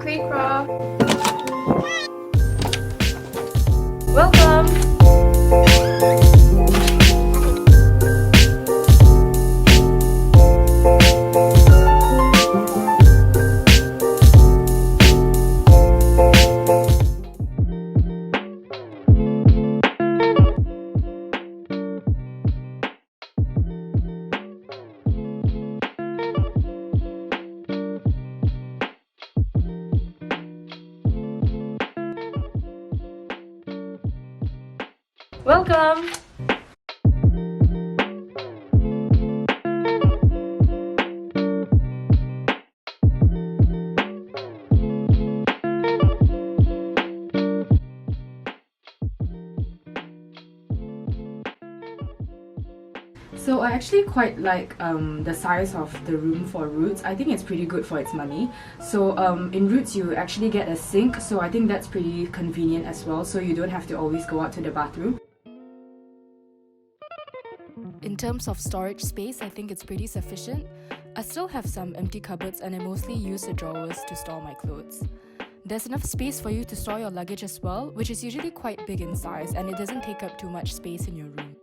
Cryfield. Welcome! Welcome! So I actually quite like the size of the room for Roots. I think it's pretty good for its money. So in Roots you actually get a sink, so I think that's pretty convenient as well, so you don't have to always go out to the bathroom. In terms of storage space, I think it's pretty sufficient. I still have some empty cupboards and I mostly use the drawers to store my clothes. There's enough space for you to store your luggage as well, which is usually quite big in size and it doesn't take up too much space in your room.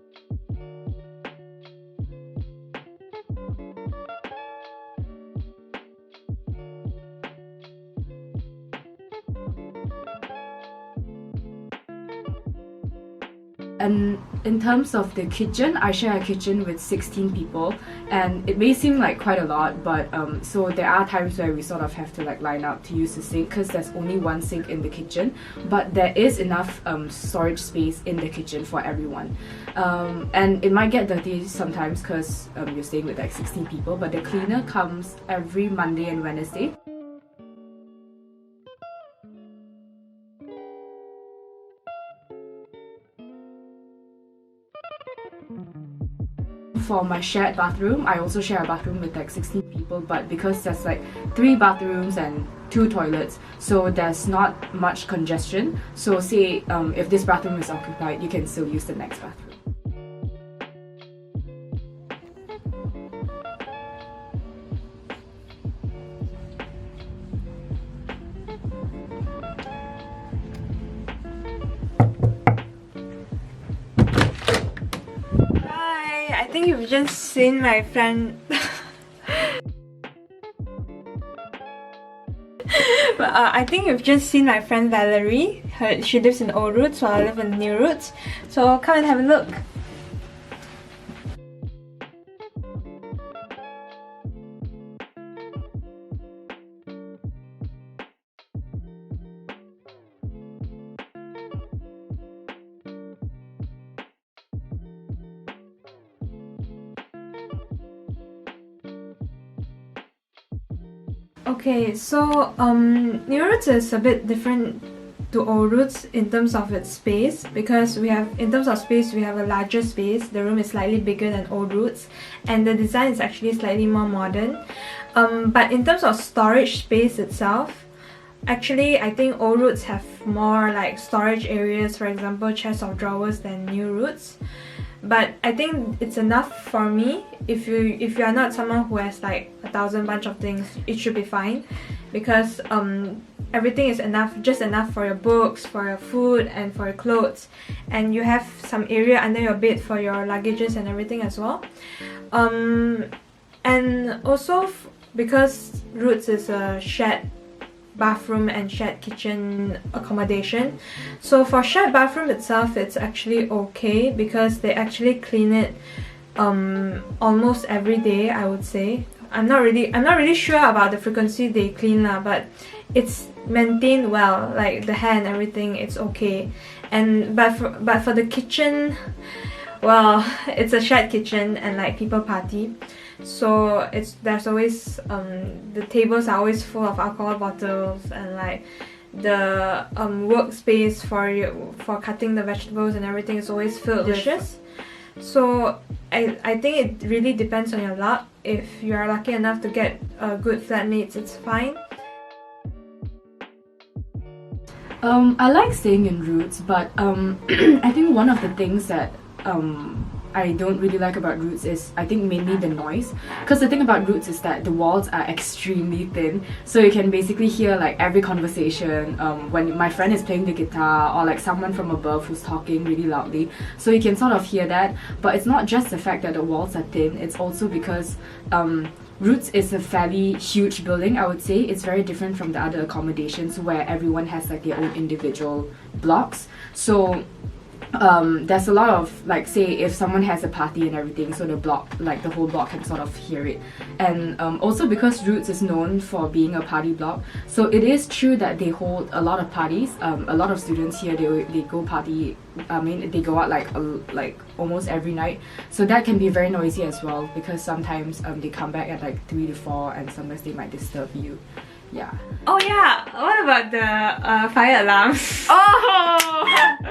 And in terms of the kitchen, I share a kitchen with 16 people, and it may seem like quite a lot, but so there are times where we sort of have to like line up to use the sink because there's only one sink in the kitchen, but there is enough storage space in the kitchen for everyone. And it might get dirty sometimes because you're staying with like 16 people, but the cleaner comes every Monday and Wednesday. For my shared bathroom, I also share a bathroom with like 16 people, but because there's like 3 bathrooms and 2 toilets, so there's not much congestion. So say if this bathroom is occupied, you can still use the next bathroom. I think you've just seen my friend. I think you've just seen my friend Valerie. She lives in Old Roots, so I live in New Roots. So come and have a look. Okay, so New Roots is a bit different to Old Roots in terms of its space, because in terms of space we have a larger space. The room is slightly bigger than Old Roots and the design is actually slightly more modern. But in terms of storage space itself, actually I think Old Roots have more like storage areas, for example chests of drawers, than New Roots. But I think it's enough for me. If you are not someone who has like 1,000 bunch of things, it should be fine, because everything is enough, just enough for your books, for your food, and for your clothes, and you have some area under your bed for your luggages and everything as well. And also because Roots is a shared bathroom and shared kitchen accommodation, so for shared bathroom itself it's actually okay because they actually clean it almost every day, I would say. I'm not really sure about the frequency they clean lah, but it's maintained well, like the hair and everything, it's okay. And but for the kitchen, well, it's a shared kitchen and like people party, so there's always the tables are always full of alcohol bottles, and like the workspace for cutting the vegetables and everything is always filled with dishes. So I think it really depends on your luck. If you are lucky enough to get good flatmates, it's fine. I like staying in Roots, but I think one of the things that I don't really like about Roots is, I think, mainly the noise. Because the thing about Roots is that the walls are extremely thin, so you can basically hear like every conversation when my friend is playing the guitar, or like someone from above who's talking really loudly. So you can sort of hear that. But it's not just the fact that the walls are thin, it's also because Roots is a fairly huge building, I would say. It's very different from the other accommodations where everyone has like their own individual blocks. So there's a lot of, like, say if someone has a party and everything, so the block, like the whole block can sort of hear it. And also because Roots is known for being a party block, so it is true that they hold a lot of parties. A lot of students here, they go party, I mean they go out like almost every night, so that can be very noisy as well, because sometimes they come back at like 3 to 4 and sometimes they might disturb you. Yeah. Oh yeah, what about the fire alarms? Oh!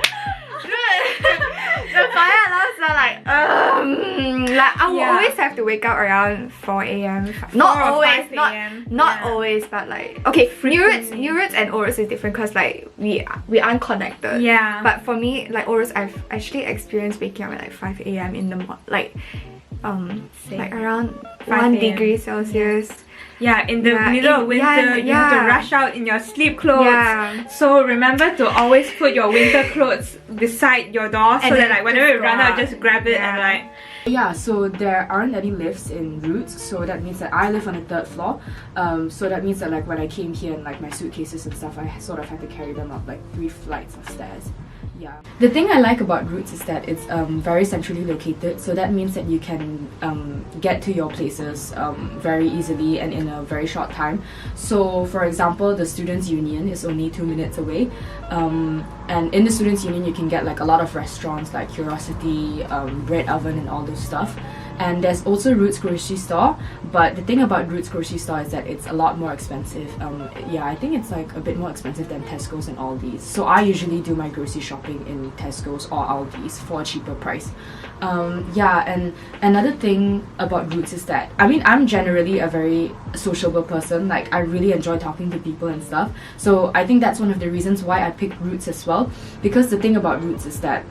The fire alarms are like I will always have to wake up around 4 a.m. Not always, not always, but like, okay, New Roots and Old Roots is different because like we aren't connected. Yeah. But for me, like Old Roots, I've actually experienced waking up at like 5 a.m. in the like around 1 degree Celsius. Yeah, in the middle of winter, you have to rush out in your sleep clothes. Yeah. So remember to always put your winter clothes beside your door, so that like whenever you run out, just grab it and like. Yeah, so there aren't any lifts in Roots, so that means that I live on the 3rd floor. So that means that like when I came here and like my suitcases and stuff, I sort of had to carry them up like 3 flights of stairs. Yeah. The thing I like about Roots is that it's very centrally located, so that means that you can get to your places very easily and in a very short time. So for example, the Students' Union is only 2 minutes away, and in the Students' Union you can get like a lot of restaurants like Curiosity, Bread Oven and all those stuff. And there's also Roots grocery store, but the thing about Roots grocery store is that it's a lot more expensive. Yeah, I think it's like a bit more expensive than Tesco's and Aldi's. So I usually do my grocery shopping in Tesco's or Aldi's for a cheaper price. Yeah, and another thing about Roots is that, I mean, I'm generally a very sociable person. Like, I really enjoy talking to people and stuff. So I think that's one of the reasons why I picked Roots as well. Because the thing about Roots is that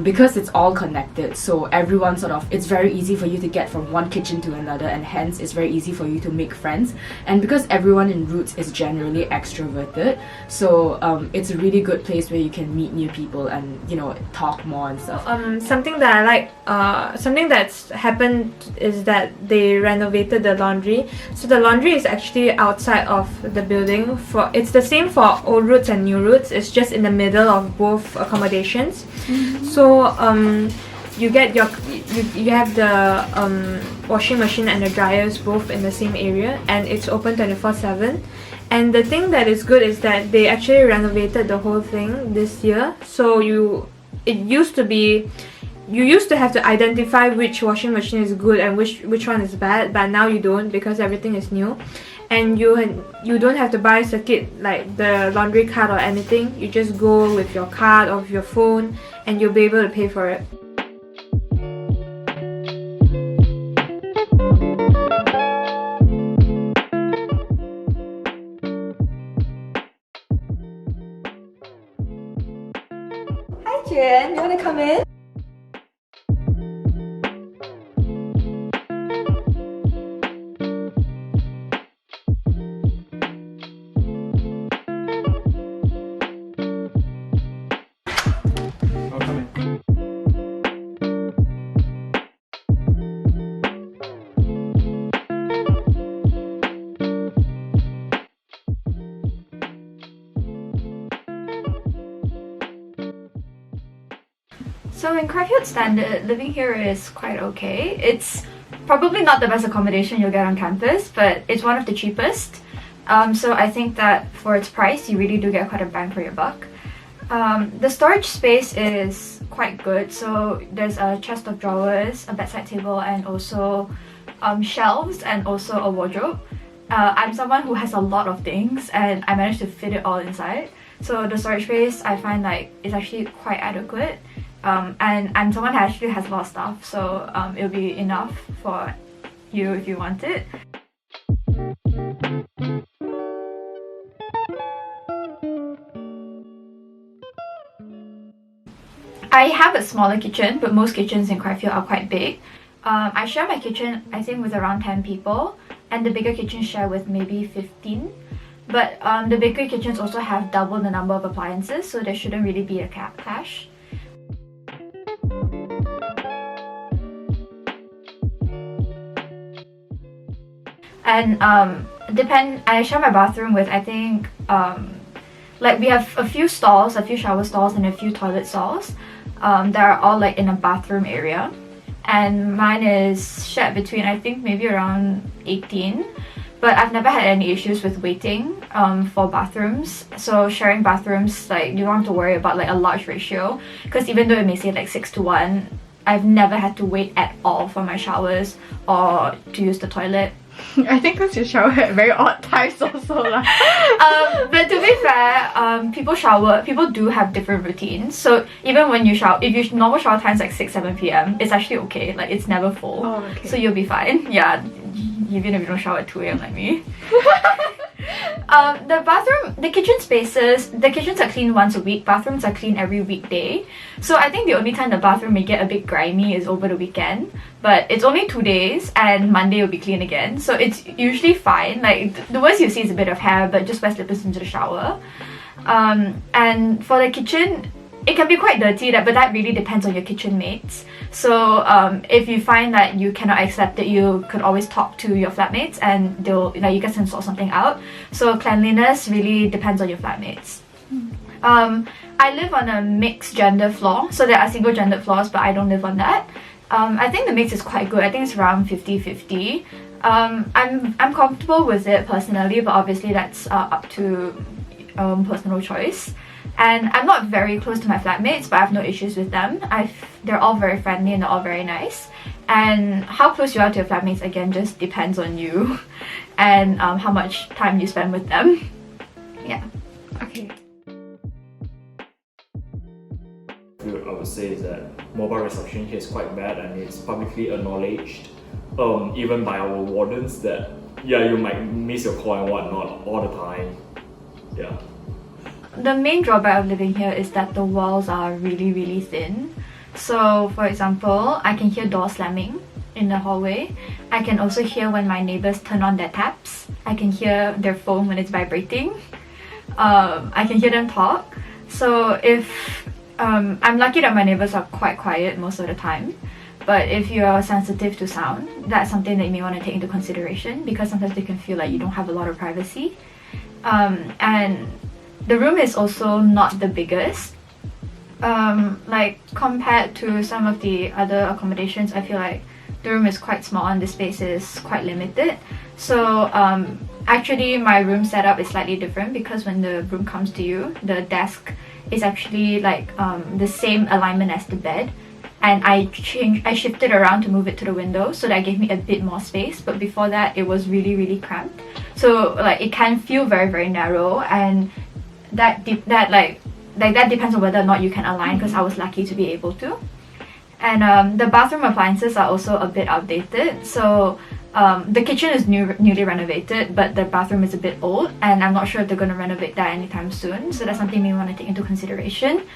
because it's all connected, so everyone sort of, it's very easy for you to get from one kitchen to another, and hence it's very easy for you to make friends. And because everyone in Roots is generally extroverted, so it's a really good place where you can meet new people and, you know, talk more and stuff. Something that I like, something that's happened is that they renovated the laundry. So the laundry is actually outside of the building. It's the same for Old Roots and New Roots. It's just in the middle of both accommodations. So you get you have the washing machine and the dryers both in the same area, and it's open 24/7. And the thing that is good is that they actually renovated the whole thing this year. So you used to have to identify which washing machine is good and which one is bad, but now you don't, because everything is new. And you don't have to buy a circuit like the laundry card or anything. You just go with your card or your phone and you'll be able to pay for it. Hi Juan, you wanna come in? So in Cryfield Standard, living here is quite okay. It's probably not the best accommodation you'll get on campus, but it's one of the cheapest. So I think that for its price, you really do get quite a bang for your buck. The storage space is quite good. So there's a chest of drawers, a bedside table, and also shelves, and also a wardrobe. I'm someone who has a lot of things, and I managed to fit it all inside. So the storage space I find like is actually quite adequate. And I'm someone who actually has a lot of stuff, so it'll be enough for you if you want it. I have a smaller kitchen, but most kitchens in Cryfield are quite big. I share my kitchen, I think, with around 10 people, and the bigger kitchens share with maybe 15. But the bigger kitchens also have double the number of appliances, so there shouldn't really be a clash. And I share my bathroom with, I think, like we have a few stalls, a few shower stalls and a few toilet stalls that are all like in a bathroom area. And mine is shared between, I think, maybe around 18. But I've never had any issues with waiting for bathrooms. So sharing bathrooms, like, you don't have to worry about like a large ratio, because even though it may say like 6:1, I've never had to wait at all for my showers or to use the toilet. I think because you shower at very odd times also lah. But to be fair, people do have different routines. So even when you shower, if your normal shower time is like 6-7 p.m, it's actually okay. Like, it's never full. Oh, okay. So you'll be fine. Yeah, even if you don't shower at 2 a.m. like me. The kitchens are cleaned once a week. Bathrooms are cleaned every weekday. So I think the only time the bathroom may get a bit grimy is over the weekend. But it's only 2 days, and Monday will be clean again. So it's usually fine. Like, the worst you see is a bit of hair, but just wear slippers into the shower. And for the kitchen, it can be quite dirty, but that really depends on your kitchen mates. So if you find that you cannot accept it, you could always talk to your flatmates and you guys can sort something out. So cleanliness really depends on your flatmates. I live on a mixed gender floor, so there are single gendered floors, but I don't live on that. I think the mix is quite good. I think it's around 50-50. I'm comfortable with it personally, but obviously that's up to personal choice. And I'm not very close to my flatmates, but I have no issues with them. They're all very friendly and they're all very nice. And how close you are to your flatmates, again, just depends on you and how much time you spend with them. Yeah. Okay. I would say is that mobile reception here is quite bad, and it's publicly acknowledged, even by our wardens, that yeah, you might miss your call and whatnot all the time. Yeah. The main drawback of living here is that the walls are really, really thin. So, for example, I can hear doors slamming in the hallway. I can also hear when my neighbors turn on their taps. I can hear their phone when it's vibrating. I can hear them talk. So if I'm lucky that my neighbors are quite quiet most of the time. But if you're sensitive to sound, that's something that you may want to take into consideration, because sometimes they can feel like you don't have a lot of privacy. And the room is also not the biggest. Like, compared to some of the other accommodations, I feel like the room is quite small and the space is quite limited. So actually my room setup is slightly different, because when the room comes to you, the desk is actually like the same alignment as the bed, and I shifted around to move it to the window, so that gave me a bit more space. But before that, it was really, really cramped. So like, it can feel very, very narrow, and that depends on whether or not you can align, because I was lucky to be able to. And the bathroom appliances are also a bit outdated. So the kitchen is newly renovated, but the bathroom is a bit old, and I'm not sure if they're going to renovate that anytime soon. So that's something you want to take into consideration.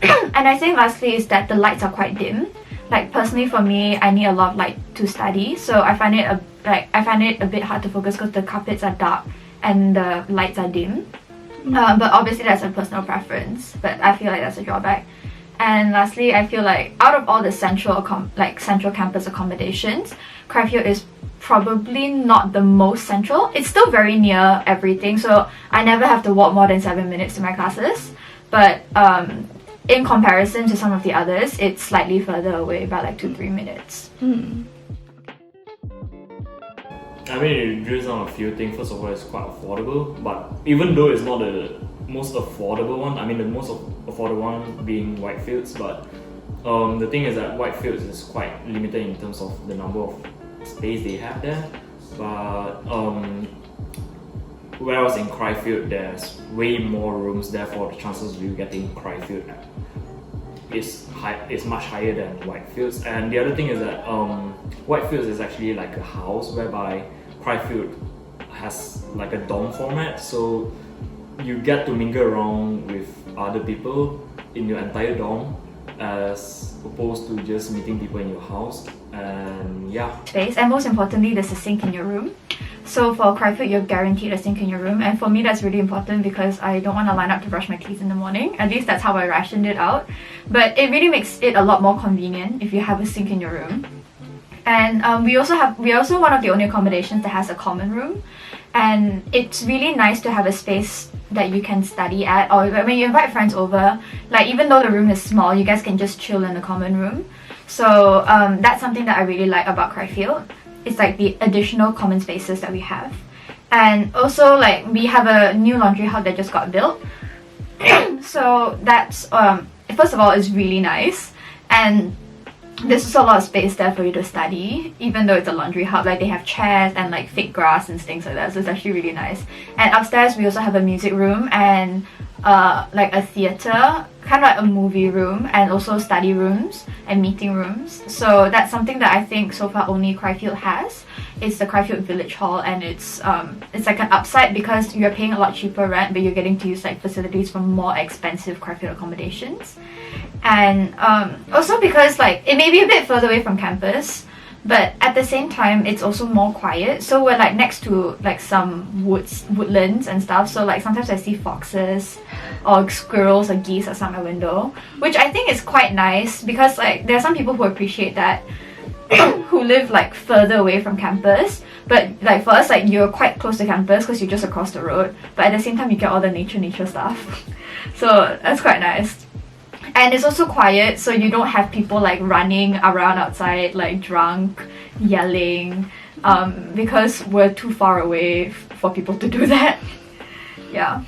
And I think lastly is that the lights are quite dim. Like, personally for me, I need a lot of light to study, so I find it a bit hard to focus because the carpets are dark and the lights are dim. But obviously that's a personal preference, but I feel like that's a drawback. And lastly, I feel like out of all the central campus accommodations, Cryfield is probably not the most central. It's still very near everything, so I never have to walk more than 7 minutes to my classes. But in comparison to some of the others, it's slightly further away by like 2-3 minutes. I mean, it drills down a few things. First of all, it's quite affordable, but even though it's not the most affordable one, I mean the most affordable one being Whitefields, but the thing is that Whitefields is quite limited in terms of the number of space they have there. But whereas in Cryfield, there's way more rooms, therefore the chances of you getting Cryfield is much higher than Whitefields. And the other thing is that Whitefields is actually like a house, whereby Cryfield has like a dorm format, so you get to mingle around with other people in your entire dorm, as opposed to just meeting people in your house. And yeah. Space, and most importantly, there's a sink in your room. So for Cryfield, you're guaranteed a sink in your room, and for me that's really important because I don't want to line up to brush my teeth in the morning. At least that's how I rationed it out. But it really makes it a lot more convenient if you have a sink in your room. And we are also one of the only accommodations that has a common room, and it's really nice to have a space that you can study at, or when you invite friends over, like even though the room is small, you guys can just chill in the common room. So that's something that I really like about Cryfield. It's like the additional common spaces that we have. And also like we have a new laundry hub that just got built. So that's first of all, it's really nice, and there's also a lot of space there for you to study, even though it's a laundry hub. Like they have chairs and like fake grass and things like that, so it's actually really nice. And upstairs we also have a music room and like a theatre, kind of like a movie room, and also study rooms and meeting rooms. So that's something that I think so far only Cryfield has. It's the Cryfield Village Hall, and it's like an upside because you're paying a lot cheaper rent, but you're getting to use like facilities from more expensive Cryfield accommodations. And also because like it may be a bit further away from campus, but at the same time it's also more quiet. So we're like next to like some woodlands and stuff, so like sometimes I see foxes or squirrels or geese outside my window, which I think is quite nice because like there are some people who appreciate that who live like further away from campus, but like for us, like you're quite close to campus because you're just across the road, but at the same time you get all the nature stuff. So that's quite nice. And it's also quiet, so you don't have people like running around outside like drunk, yelling, because we're too far away for people to do that. Yeah.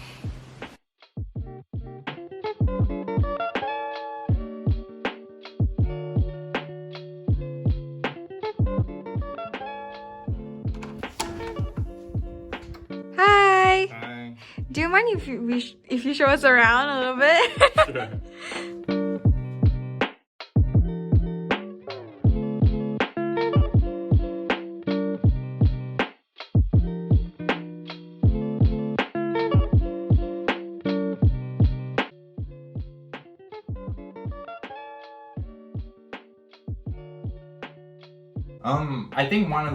Hi! Hi. Do you mind if you show us around a little bit? Sure. I think one of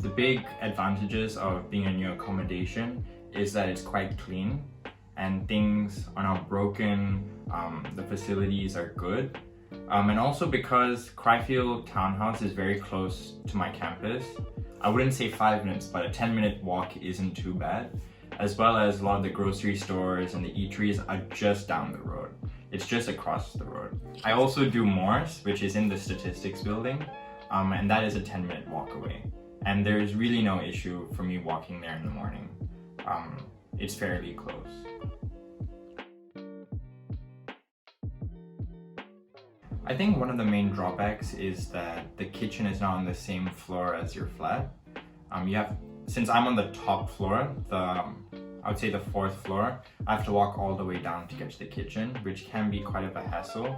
the big advantages of being a new accommodation is that it's quite clean and things are not broken, the facilities are good. And also because Cryfield Townhouse is very close to my campus, I wouldn't say 5 minutes, but a 10-minute walk isn't too bad, as well as a lot of the grocery stores and the eateries are just down the road. It's just across the road. I also do Morse, which is in the statistics building, and that is a 10-minute walk away. And there's really no issue for me walking there in the morning. It's fairly close. I think one of the main drawbacks is that the kitchen is not on the same floor as your flat. Since I'm on the top floor, I would say the 4th floor, I have to walk all the way down to get to the kitchen, which can be quite of a hassle.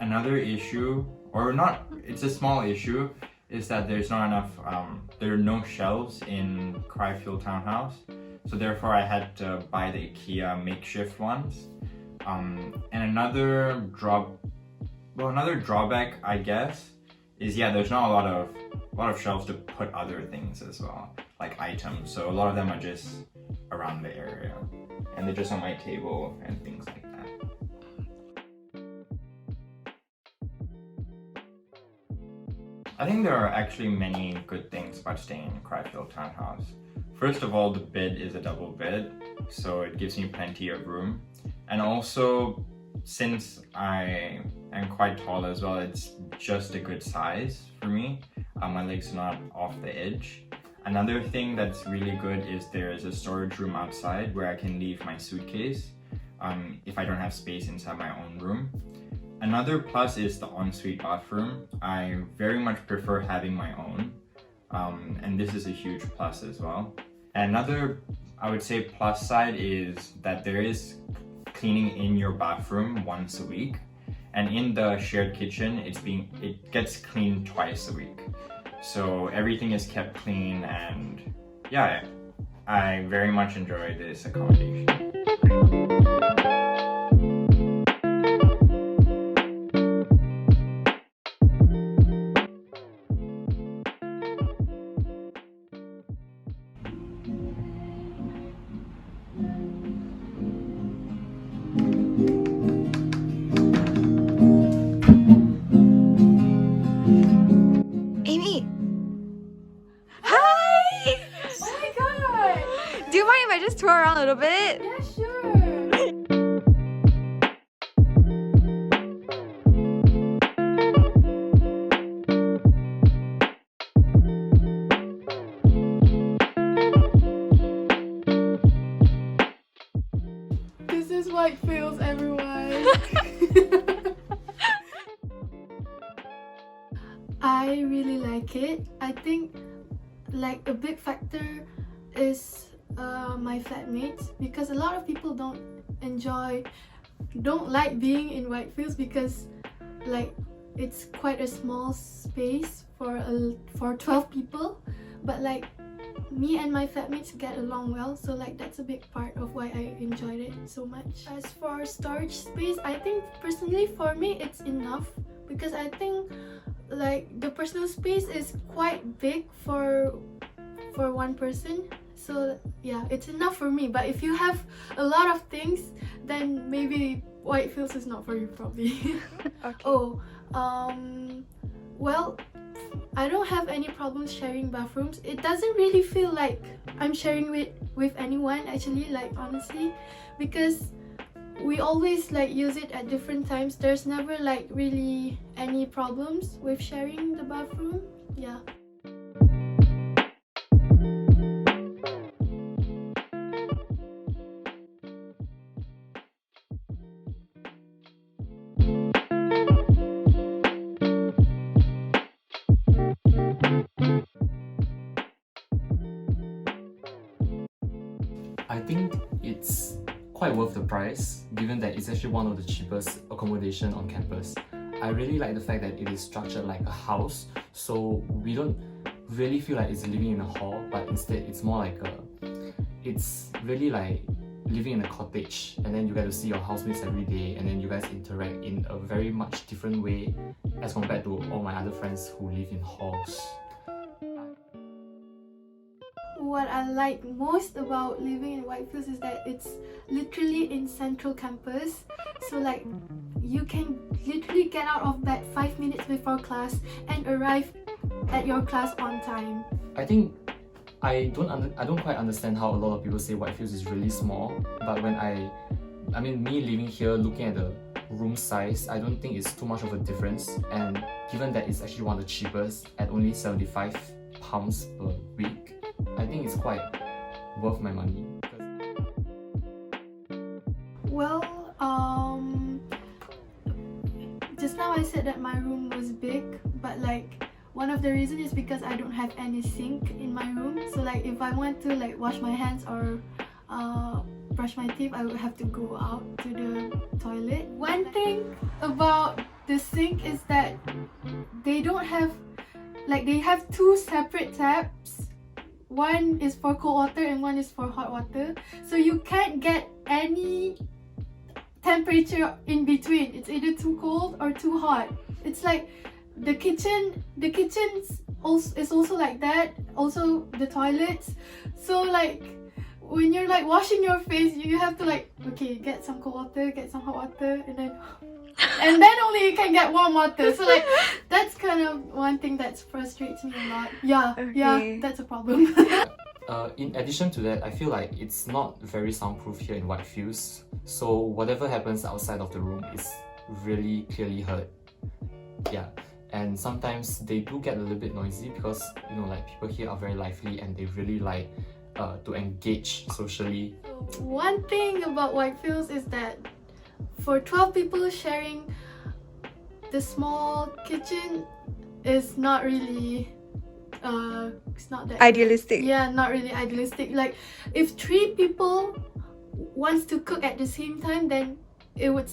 Another issue, or not, it's a small issue, is that there's not enough, there are no shelves in Cryfield Townhouse, so therefore I had to buy the IKEA makeshift ones. And another drawback, I guess, is there's not a lot of shelves to put other things as well, like items. So a lot of them are just around the area, and they're just on my table and things like that. I think there are actually many good things about staying in Cryfield Townhouse. First of all, the bed is a double bed, so it gives me plenty of room. And also, since I am quite tall as well, it's just a good size for me. My legs are not off the edge. Another thing that's really good is there is a storage room outside where I can leave my suitcase if I don't have space inside my own room. Another plus is the ensuite bathroom. I very much prefer having my own, and this is a huge plus as well. Another, I would say, plus side is that there is cleaning in your bathroom once a week, and in the shared kitchen, it gets cleaned twice a week. So everything is kept clean, and yeah, I very much enjoy this accommodation. just tour around a little bit? Yeah, sure. This is Whitefields, everyone. I really like it. I think like a big factor is my flatmates, because a lot of people don't like being in Whitefields because like it's quite a small space for 12 people, but like me and my flatmates get along well, so like that's a big part of why I enjoyed it so much. As for storage space, I think personally for me it's enough, because I think like the personal space is quite big for one person, so yeah, it's enough for me. But if you have a lot of things, then maybe Whitefields is not for you, probably. Okay. Oh, well, I don't have any problems sharing bathrooms. It doesn't really feel like I'm sharing with anyone, actually, like honestly, because we always like use it at different times. There's never like really any problems with sharing the bathroom. Yeah. I think it's quite worth the price, given that it's actually one of the cheapest accommodation on campus. I really like the fact that it is structured like a house, so we don't really feel like it's living in a hall, but instead it's more like it's really like living in a cottage, and then you get to see your housemates every day, and then you guys interact in a very much different way as compared to all my other friends who live in halls. What I like most about living in Whitefields is that it's literally in central campus, so like you can literally get out of bed 5 minutes before class and arrive at your class on time. I think I don't quite understand how a lot of people say Whitefields is really small, but when I mean me living here, looking at the room size, I don't think it's too much of a difference, and given that it's actually one of the cheapest at only £75 per week, I think it's quite worth my money. Well, just now I said that my room was big, but like one of the reasons is because I don't have any sink in my room. So like if I want to like wash my hands or brush my teeth, I would have to go out to the toilet. One thing about the sink is that they don't have, like they have two separate taps. One is for cold water and one is for hot water. So you can't get any temperature in between. It's either too cold or too hot. It's like the kitchen is also like that. Also the toilets. So like when you're like washing your face, you have to like, okay, get some cold water, get some hot water, and then only you can get warm water. So like that's kind of one thing that frustrates me a lot. Yeah, Okay. yeah, that's a problem. In addition to that, I feel like it's not very soundproof here in Whitefields, so whatever happens outside of the room is really clearly heard. Yeah, and sometimes they do get a little bit noisy because, you know, like people here are very lively and they really like to engage socially. One thing about Whitefields is that for 12 people sharing the small kitchen is not really it's not that Idealistic. yeah, not really idealistic. Like if 3 people wants to cook at the same time, then it would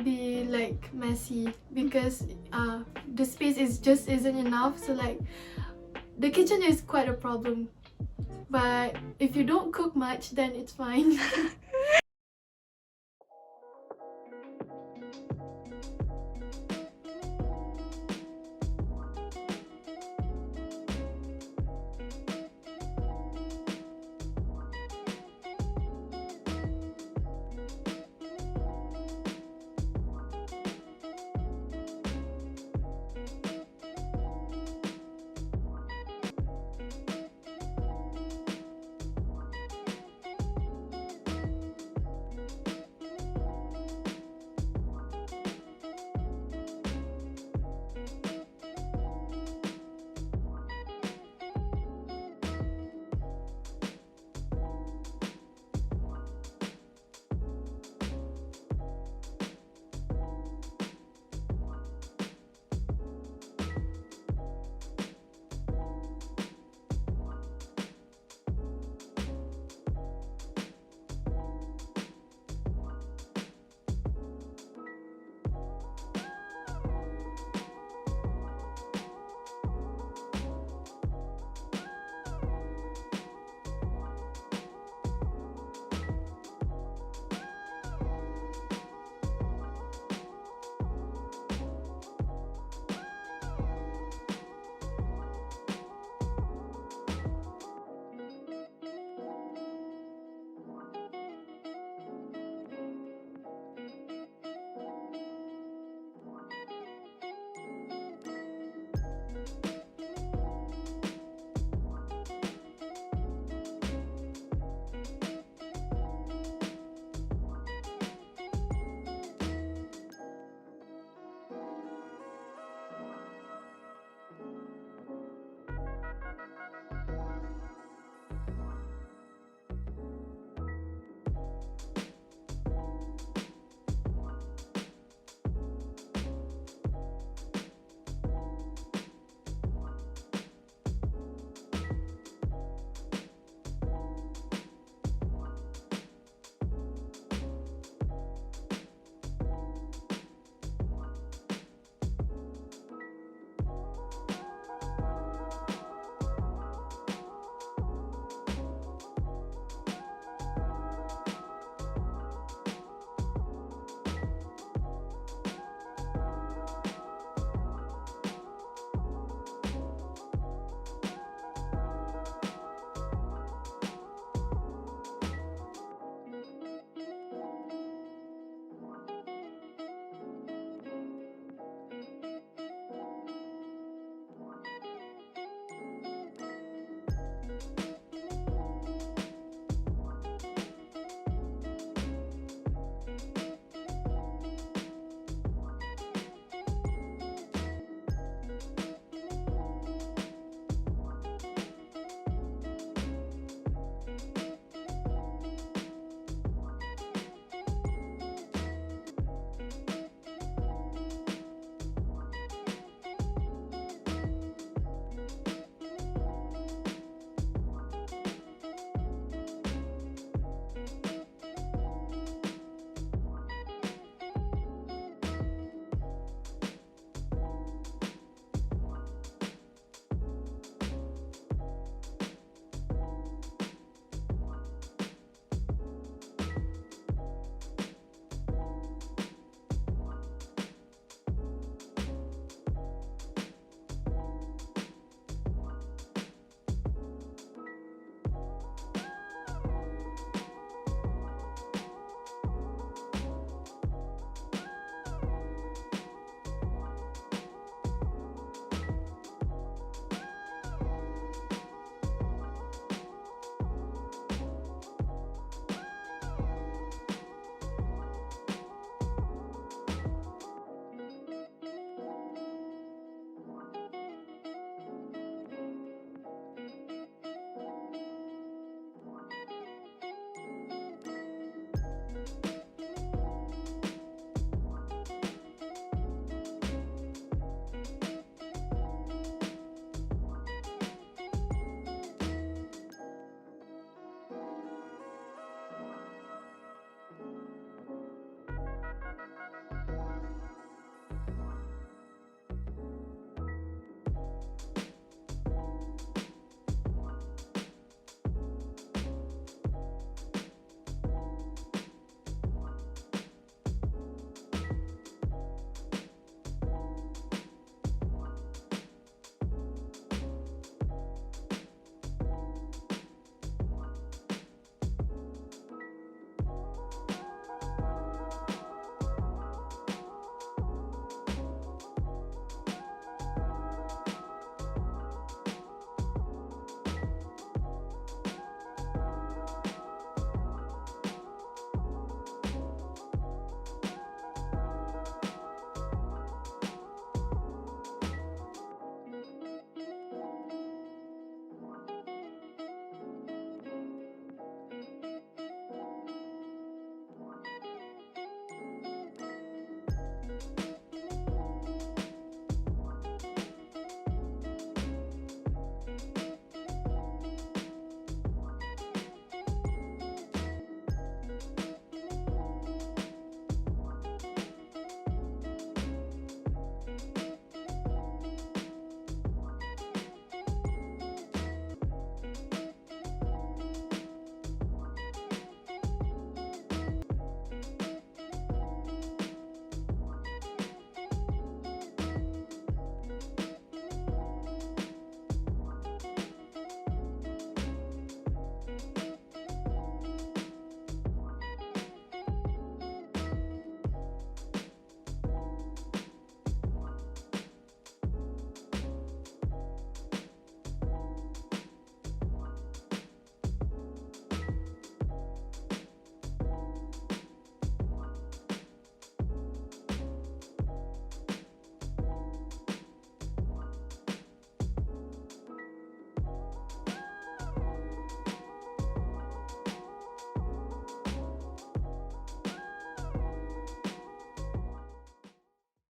be like messy because the space isn't enough. So like the kitchen is quite a problem, but if you don't cook much, then it's fine.